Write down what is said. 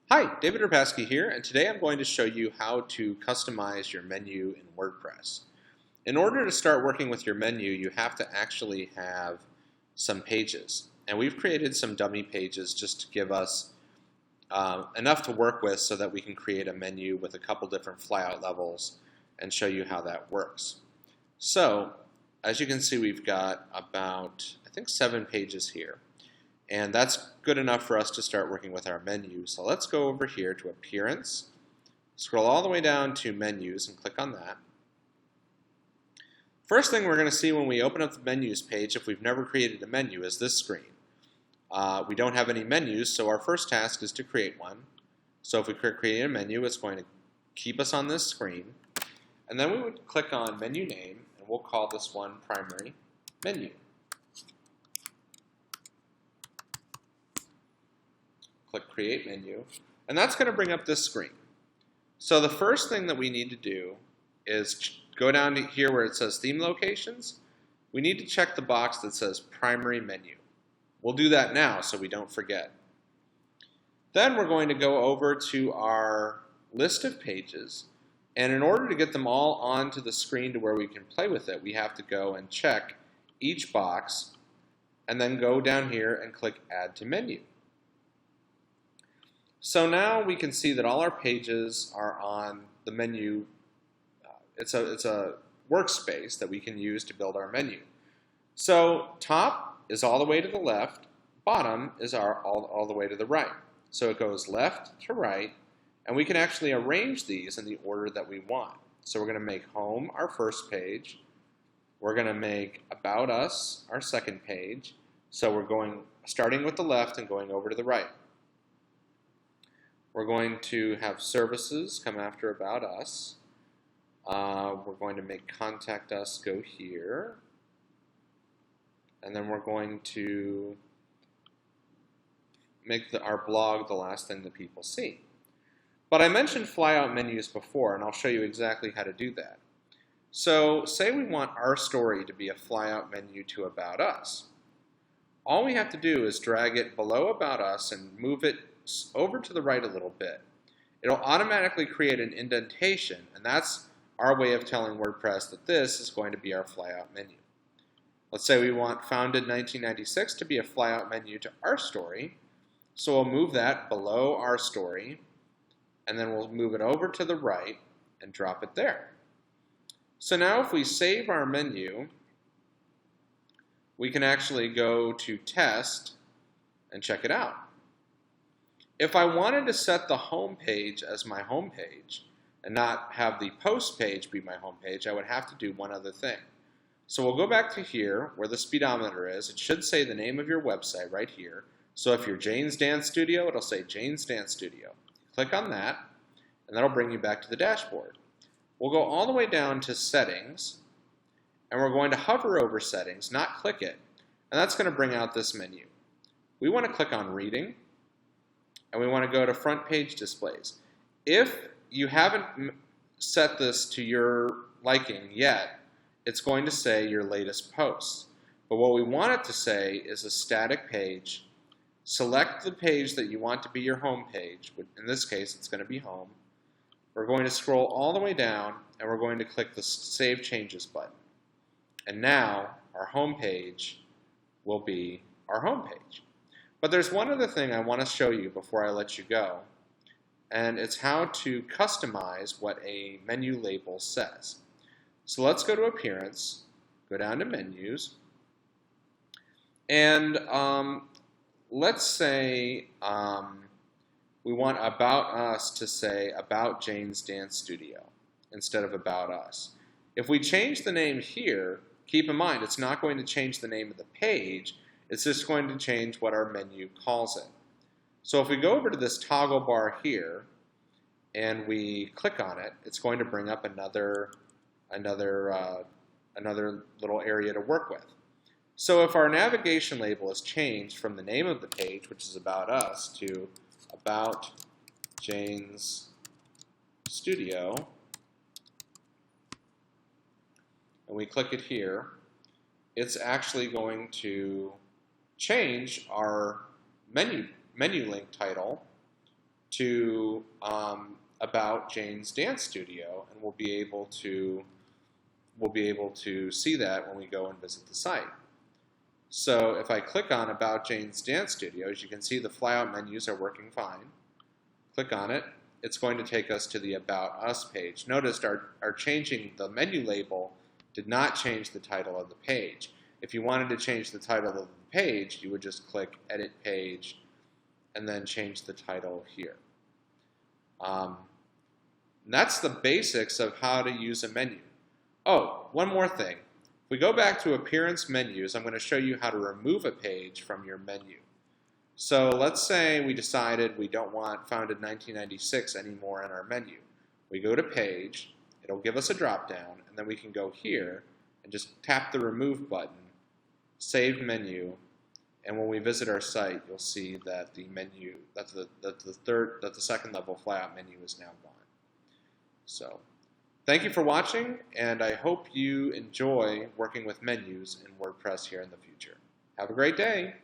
Hi, David Rapaski here, and today I'm going to show you how to customize your menu in WordPress. In order to start working with your menu, you have to actually have some pages. And we've created some dummy pages just to give us enough to work with so that we can create a menu with a couple different flyout levels and show you how that works. So, as you can see, we've got about, I think, 7 pages here. And that's good enough for us to start working with our menu. So let's go over here to Appearance, scroll all the way down to Menus and click on that. First thing we're going to see when we open up the Menus page, if we've never created a menu, is this screen. We don't have any menus, so our first task is to create one. So if we create a menu, it's going to keep us on this screen. And then we would click on Menu Name, and we'll call this one Primary Menu. Click Create Menu, and that's going to bring up this screen. So the first thing that we need to do is go down to here where it says Theme Locations. We need to check the box that says Primary Menu. We'll do that now so we don't forget. Then we're going to go over to our list of pages, and in order to get them all onto the screen to where we can play with it, we have to go and check each box and then go down here and click Add to Menu. So now we can see that all our pages are on the menu. It's a workspace that we can use to build our menu. So top is all the way to the left, bottom is all the way to the right. So it goes left to right, and we can actually arrange these in the order that we want. So we're going to make Home our first page. We're going to make About Us our second page. So we're starting with the left and going over to the right. We're going to have Services come after About Us. We're going to make Contact Us go here. And then we're going to make our blog the last thing that people see. But I mentioned flyout menus before, and I'll show you exactly how to do that. So say we want our story to be a flyout menu to About Us. All we have to do is drag it below About Us and move it over to the right a little bit. It'll automatically create an indentation, and that's our way of telling WordPress that this is going to be our flyout menu. Let's say we want Founded 1996 to be a flyout menu to our story, so we'll move that below our story, and then we'll move it over to the right and drop it there. So now if we save our menu, we can actually go to Test and check it out. If I wanted to set the home page as my home page and not have the post page be my home page, I would have to do one other thing. So we'll go back to here where the speedometer is. It should say the name of your website right here. So if you're Jane's Dance Studio, it'll say Jane's Dance Studio. Click on that, and that'll bring you back to the dashboard. We'll go all the way down to Settings, and we're going to hover over Settings, not click it, and that's going to bring out this menu. We want to click on Reading, and we want to go to Front Page Displays. If you haven't set this to your liking yet, it's going to say your latest posts. But what we want it to say is a static page. Select the page that you want to be your home page. In this case, it's going to be Home. We're going to scroll all the way down, and we're going to click the Save Changes button. And now our home page will be our home page. But there's one other thing I want to show you before I let you go, and it's how to customize what a menu label says. So let's go to Appearance, go down to Menus, and let's say we want About Us to say About Jane's Dance Studio instead of About Us. If we change the name here, keep in mind it's not going to change the name of the page, it's just going to change what our menu calls it. So if we go over to this toggle bar here and we click on it, it's going to bring up another little area to work with. So if our navigation label is changed from the name of the page, which is About Us, to About Jane's Studio, and we click it here, it's actually going to change our menu link title to About Jane's Dance Studio, and we'll be able to see that when we go and visit the site. So if I click on About Jane's Dance Studio, as you can see, the flyout menus are working fine. Click on it. It's going to take us to the About Us page. Notice our changing the menu label did not change the title of the page. If you wanted to change the title of the page, you would just click Edit Page and then change the title here. That's the basics of how to use a menu. Oh, one more thing. If we go back to Appearance Menus, I'm going to show you how to remove a page from your menu. So let's say we decided we don't want Founded 1996 anymore in our menu. We go to Page, it'll give us a drop-down, and then we can go here and just tap the Remove button, Save Menu, and when we visit our site, you'll see that the menu, that the second level flyout menu is now gone. So, thank you for watching, and I hope you enjoy working with menus in WordPress here in the future. Have a great day!